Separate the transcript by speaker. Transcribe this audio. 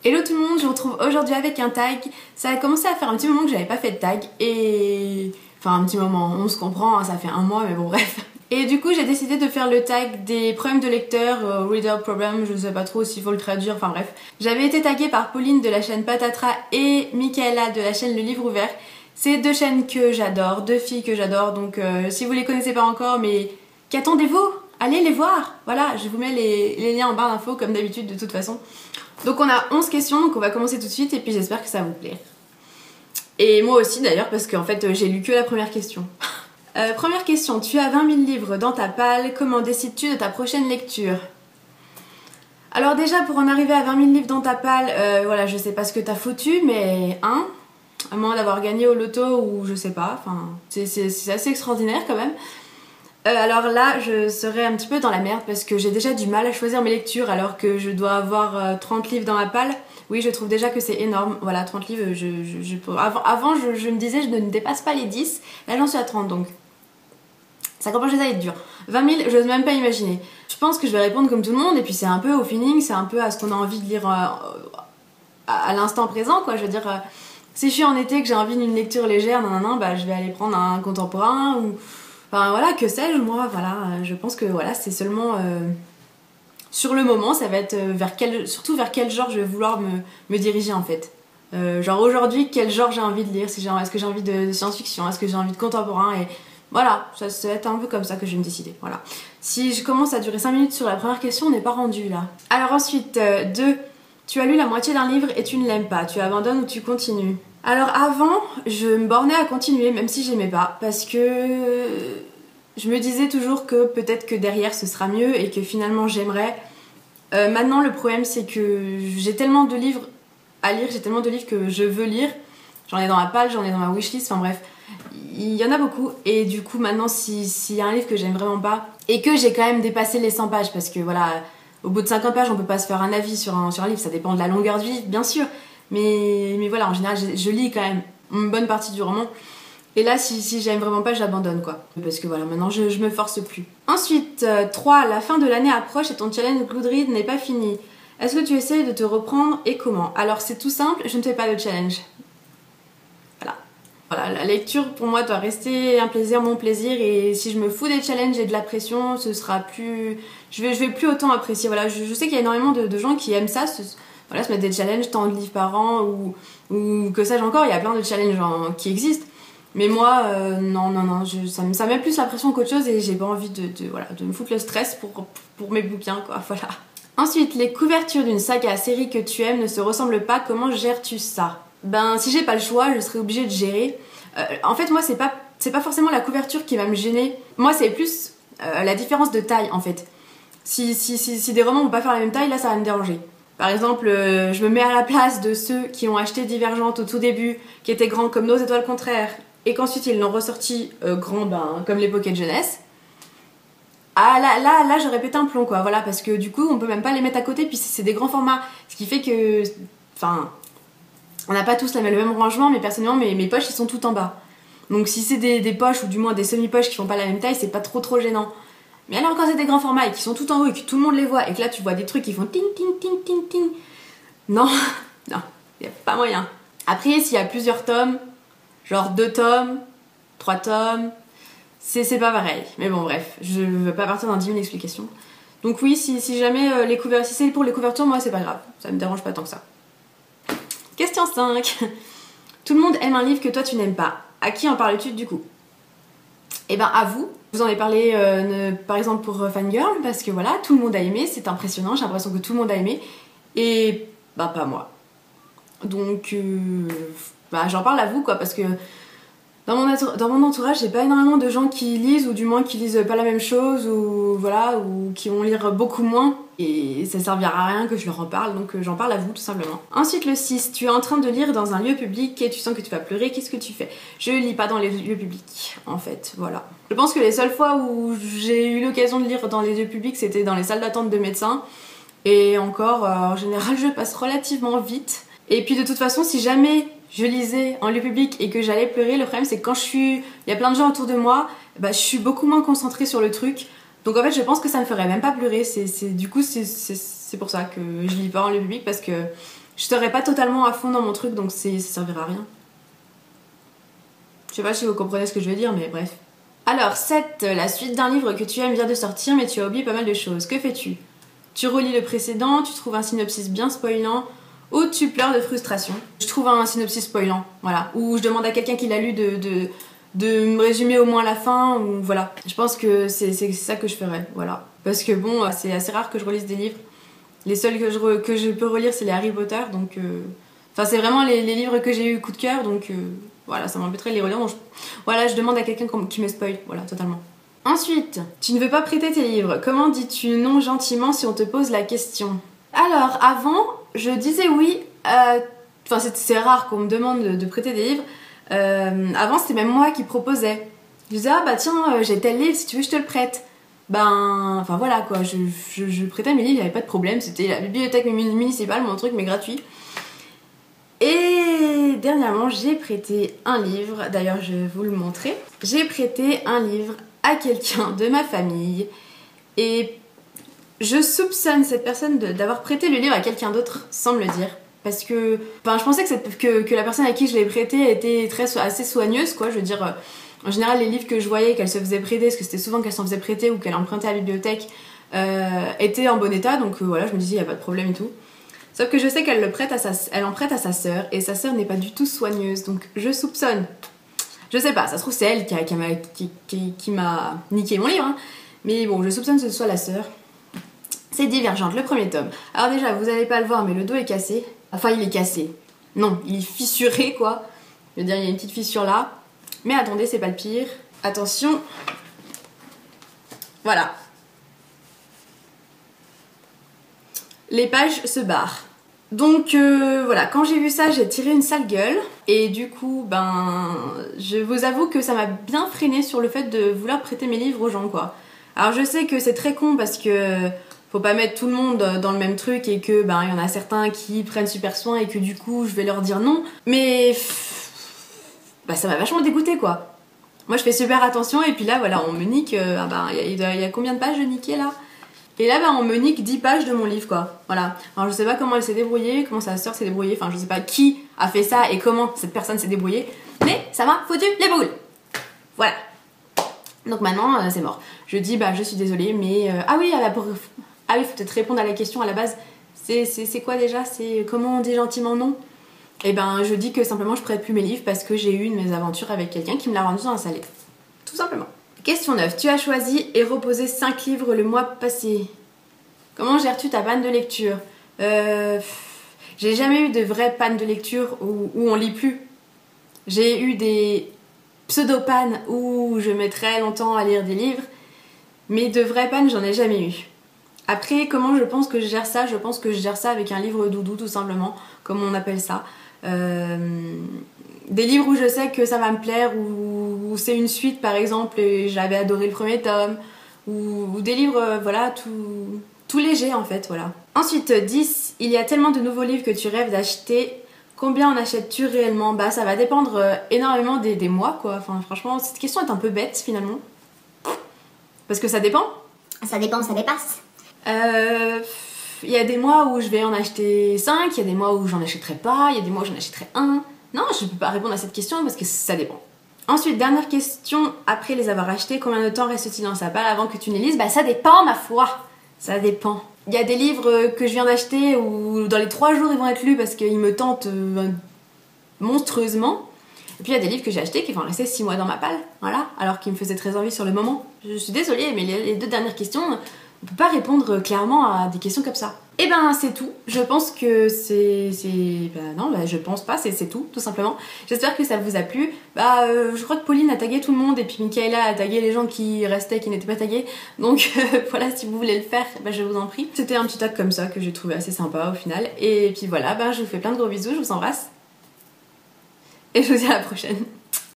Speaker 1: Hello tout le monde, je vous retrouve aujourd'hui avec un tag. Ça a commencé à faire un petit moment que j'avais pas fait de tag et... Enfin un petit moment, on se comprend, hein, ça fait un mois mais bon bref. Et du coup j'ai décidé de faire le tag des problèmes de lecteur, reader problem, je sais pas trop s'il faut le traduire, enfin bref. J'avais été taguée par Pauline de la chaîne Patatra et Michaela de la chaîne Le Livre Ouvert. C'est deux chaînes que j'adore, deux filles que j'adore, donc si vous les connaissez pas encore, mais qu'attendez-vous? Allez les voir. Voilà, je vous mets les liens en barre d'infos comme d'habitude de toute façon. Donc on a 11 questions, donc on va commencer tout de suite et puis j'espère que ça va vous plaire. Et moi aussi d'ailleurs parce qu'en fait j'ai lu que la première question. Première question, tu as 20 000 livres dans ta palle, comment décides-tu de ta prochaine lecture? Alors déjà pour en arriver à 20 000 livres dans ta palle, voilà, je sais pas ce que t'as foutu, mais à moins d'avoir gagné au loto ou je sais pas, enfin c'est assez extraordinaire quand même. Alors là, je serais un petit peu dans la merde parce que j'ai déjà du mal à choisir mes lectures alors que je dois avoir 30 livres dans ma palle. Oui, je trouve déjà que c'est énorme. Voilà, 30 livres, avant je me disais je ne dépasse pas les 10. Là, j'en suis à 30 donc. Ça commence déjà à être dur. 20 000, je n'ose même pas imaginer. Je pense que je vais répondre comme tout le monde et puis c'est un peu au feeling, c'est un peu à ce qu'on a envie de lire à l'instant présent, quoi. Je veux dire, si je suis en été que j'ai envie d'une lecture légère, bah je vais aller prendre un contemporain ou... Enfin voilà, que sais-je, moi, voilà, je pense que voilà, c'est seulement sur le moment, ça va être surtout vers quel genre je vais vouloir me diriger en fait. Genre aujourd'hui, quel genre j'ai envie de lire, est-ce que j'ai envie de science-fiction, est-ce que j'ai envie de contemporain, et voilà, ça va être un peu comme ça que je vais me décider, voilà. Si je commence à durer 5 minutes sur la première question, on n'est pas rendu là. Alors ensuite, 2, tu as lu la moitié d'un livre et tu ne l'aimes pas, tu abandonnes ou tu continues? Alors avant, je me bornais à continuer même si j'aimais pas parce que je me disais toujours que peut-être que derrière ce sera mieux et que finalement j'aimerais. Maintenant le problème c'est que j'ai tellement de livres à lire, j'ai tellement de livres que je veux lire. J'en ai dans ma palle, j'en ai dans ma wishlist, enfin bref. Il y en a beaucoup et du coup maintenant s'il y a un livre que j'aime vraiment pas et que j'ai quand même dépassé les 100 pages parce que voilà, au bout de 50 pages on peut pas se faire un avis sur un livre, ça dépend de la longueur du livre bien sûr. Mais voilà, en général, je lis quand même une bonne partie du roman. Et là, si j'aime vraiment pas, j'abandonne quoi. Parce que voilà, maintenant je me force plus. Ensuite, 3, la fin de l'année approche et ton challenge Goodreads n'est pas fini. Est-ce que tu essayes de te reprendre et comment? Alors c'est tout simple, je ne fais pas de challenge. Voilà, la lecture pour moi doit rester un plaisir, mon plaisir. Et si je me fous des challenges et de la pression, ce sera plus... Je vais plus autant apprécier. Voilà, je sais qu'il y a énormément de gens qui aiment ça. Voilà, se mettre des challenges, tant de livres par an ou que sais-je encore, il y a plein de challenges qui existent. Mais moi, non, ça met plus la pression qu'autre chose et j'ai pas envie de me foutre le stress pour mes bouquins, quoi, voilà. Ensuite, les couvertures d'une saga série que tu aimes ne se ressemblent pas, comment gères-tu ça? Ben, si j'ai pas le choix, je serai obligée de gérer. En fait, moi, c'est pas forcément la couverture qui va me gêner. Moi, c'est plus la différence de taille, en fait. Si des romans vont pas faire la même taille, là, ça va me déranger. Par exemple, je me mets à la place de ceux qui ont acheté Divergente au tout début, qui étaient grands comme Nos étoiles contraires, et qu'ensuite ils l'ont ressorti grands, comme les Pocket Jeunesse. Ah là j'aurais pété un plomb quoi, voilà, parce que du coup on peut même pas les mettre à côté, puis c'est des grands formats, ce qui fait que, enfin, on n'a pas tous le même rangement, mais personnellement mes poches ils sont tout en bas. Donc si c'est des poches ou du moins des semi-poches qui font pas la même taille, c'est pas trop gênant. Mais alors quand c'est des grands formats et qui sont tout en haut et que tout le monde les voit et que là tu vois des trucs qui font ting ting ting ting ting, non, y a pas moyen. Après s'il y a plusieurs tomes, genre 2 tomes, 3 tomes, c'est pas pareil. Mais bon bref, je veux pas partir dans 10 000 explications. Donc oui, si jamais si c'est pour les couvertures, moi c'est pas grave, ça me dérange pas tant que ça. Question 5. Tout le monde aime un livre que toi tu n'aimes pas. À qui en parles-tu du coup? Eh ben à vous. Vous en avez parlé par exemple pour Fangirl, parce que voilà, tout le monde a aimé, c'est impressionnant, j'ai l'impression que tout le monde a aimé, et bah pas moi. Donc j'en parle à vous quoi, parce que dans mon entourage, j'ai pas énormément de gens qui lisent, ou du moins qui lisent pas la même chose, ou voilà, ou qui vont lire beaucoup moins, et ça servira à rien que je leur en parle, donc j'en parle à vous tout simplement. Ensuite le 6, tu es en train de lire dans un lieu public et tu sens que tu vas pleurer, qu'est-ce que tu fais? Je lis pas dans les lieux publics, en fait, voilà. Je pense que les seules fois où j'ai eu l'occasion de lire dans les lieux publics, c'était dans les salles d'attente de médecins, et encore, en général, je passe relativement vite. Et puis de toute façon, si jamais je lisais en lieu public et que j'allais pleurer, le problème c'est que quand il y a plein de gens autour de moi, bah, je suis beaucoup moins concentrée sur le truc. Donc en fait je pense que ça me ferait même pas pleurer. Du coup c'est pour ça que je lis pas en lieu public, parce que je serais pas totalement à fond dans mon truc, donc ça servira à rien. Je sais pas si vous comprenez ce que je veux dire, mais bref. Alors, 7. La suite d'un livre que tu aimes vient de sortir, mais tu as oublié pas mal de choses. Que fais-tu? Tu relis le précédent, tu trouves un synopsis bien spoilant, ou tu pleures de frustration. Je trouve un synopsis spoilant, voilà. Ou je demande à quelqu'un qui l'a lu de me résumer au moins la fin, ou voilà. Je pense que c'est ça que je ferais, voilà. Parce que bon, c'est assez rare que je relise des livres. Les seuls que je peux relire, c'est les Harry Potter, donc... Enfin, c'est vraiment les livres que j'ai eu coup de cœur, donc voilà, ça m'embêterait de les relire. Donc voilà, je demande à quelqu'un qui me spoil, voilà, totalement. Ensuite, tu ne veux pas prêter tes livres. Comment dis-tu non gentiment si on te pose la question? Alors, avant, je disais oui. Enfin, c'est rare qu'on me demande de prêter des livres. Avant, c'était même moi qui proposais. Je disais, ah bah tiens, j'ai tel livre, si tu veux, je te le prête. Ben, enfin voilà quoi, je prêtais mes livres, il n'y avait pas de problème. C'était la bibliothèque municipale, mon truc, mais gratuit. Et dernièrement, j'ai prêté un livre, d'ailleurs je vais vous le montrer. J'ai prêté un livre à quelqu'un de ma famille et je soupçonne cette personne d'avoir prêté le livre à quelqu'un d'autre sans me le dire. Parce que enfin, je pensais que la personne à qui je l'ai prêté était assez soigneuse, quoi. Je veux dire, en général, les livres que je voyais qu'elle se faisait prêter, parce que c'était souvent qu'elle s'en faisait prêter ou qu'elle empruntait à la bibliothèque, étaient en bon état, donc voilà, je me disais, il n'y a pas de problème et tout. Sauf que je sais qu'elle en prête à sa sœur, et sa sœur n'est pas du tout soigneuse, donc je soupçonne. Je sais pas, ça se trouve c'est elle qui m'a niqué mon livre, hein. Mais bon, je soupçonne que ce soit la sœur. C'est Divergente, le premier tome. Alors déjà, vous allez pas le voir, mais le dos est cassé. Enfin, il est cassé. Non, il est fissuré, quoi. Je veux dire, il y a une petite fissure là. Mais attendez, c'est pas le pire. Attention. Voilà. Les pages se barrent. Donc voilà, quand j'ai vu ça, j'ai tiré une sale gueule. Et du coup, ben, je vous avoue que ça m'a bien freiné sur le fait de vouloir prêter mes livres aux gens, quoi. Alors je sais que c'est très con parce que faut pas mettre tout le monde dans le même truc et que ben il y en a certains qui prennent super soin et que du coup je vais leur dire non. Mais bah ça m'a vachement dégoûté, quoi. Moi je fais super attention et puis là voilà, on me nique. Ah ben il y a combien de pages de niquer là? Et là, bah, on me nique 10 pages de mon livre, quoi. Voilà. Alors, je sais pas comment elle s'est débrouillée, comment sa sœur s'est débrouillée. Enfin, je sais pas qui a fait ça et comment cette personne s'est débrouillée. Mais ça m'a foutu les boules. Voilà. Donc maintenant, c'est mort. Je dis, bah, je suis désolée, mais... Ah oui, faut peut-être répondre à la question à la base. C'est quoi déjà? C'est comment on dit gentiment non? Et ben, je dis que simplement, je prête plus mes livres parce que j'ai eu une mésaventures avec quelqu'un qui me l'a rendu dans sa lettre. Tout simplement. Question 9. Tu as choisi et reposé 5 livres le mois passé. Comment gères-tu ta panne de lecture? J'ai jamais eu de vraie panne de lecture où on lit plus. J'ai eu des pseudo-pannes où je mets très longtemps à lire des livres, mais de vraies pannes, j'en ai jamais eu. Après, comment je pense que je gère ça? Je pense que je gère ça avec un livre doudou, tout simplement, comme on appelle ça. Des livres où je sais que ça va me plaire, où c'est une suite par exemple et j'avais adoré le premier tome, ou des livres voilà tout léger en fait, voilà. Ensuite 10, il y a tellement de nouveaux livres que tu rêves d'acheter, combien en achètes-tu réellement? Bah ça va dépendre énormément des mois, quoi. Enfin franchement cette question est un peu bête finalement, parce que ça dépend.
Speaker 2: Ça dépend, ça dépasse.
Speaker 1: Il y a des mois où je vais en acheter 5, il y a des mois où j'en achèterai pas, il y a des mois où j'en achèterai 1. Non, je ne peux pas répondre à cette question parce que ça dépend. Ensuite, dernière question, après les avoir achetés, combien de temps reste-t-il dans sa palle avant que tu ne les lises? Bah ça dépend, ma foi. Ça dépend. Il y a des livres que je viens d'acheter où dans les 3 jours ils vont être lus parce qu'ils me tentent monstrueusement. Et puis il y a des livres que j'ai achetés qui vont rester 6 mois dans ma palle, voilà, alors qu'ils me faisaient très envie sur le moment. Je suis désolée, mais les 2 dernières questions, on peut pas répondre clairement à des questions comme ça. Et ben c'est tout, je pense que je pense pas, c'est tout simplement. J'espère que ça vous a plu. Je crois que Pauline a tagué tout le monde et puis Michaela a tagué les gens qui restaient, qui n'étaient pas tagués. Donc voilà, si vous voulez le faire, je vous en prie. C'était un petit tag comme ça que j'ai trouvé assez sympa au final. Et puis voilà, je vous fais plein de gros bisous, je vous embrasse. Et je vous dis à la prochaine.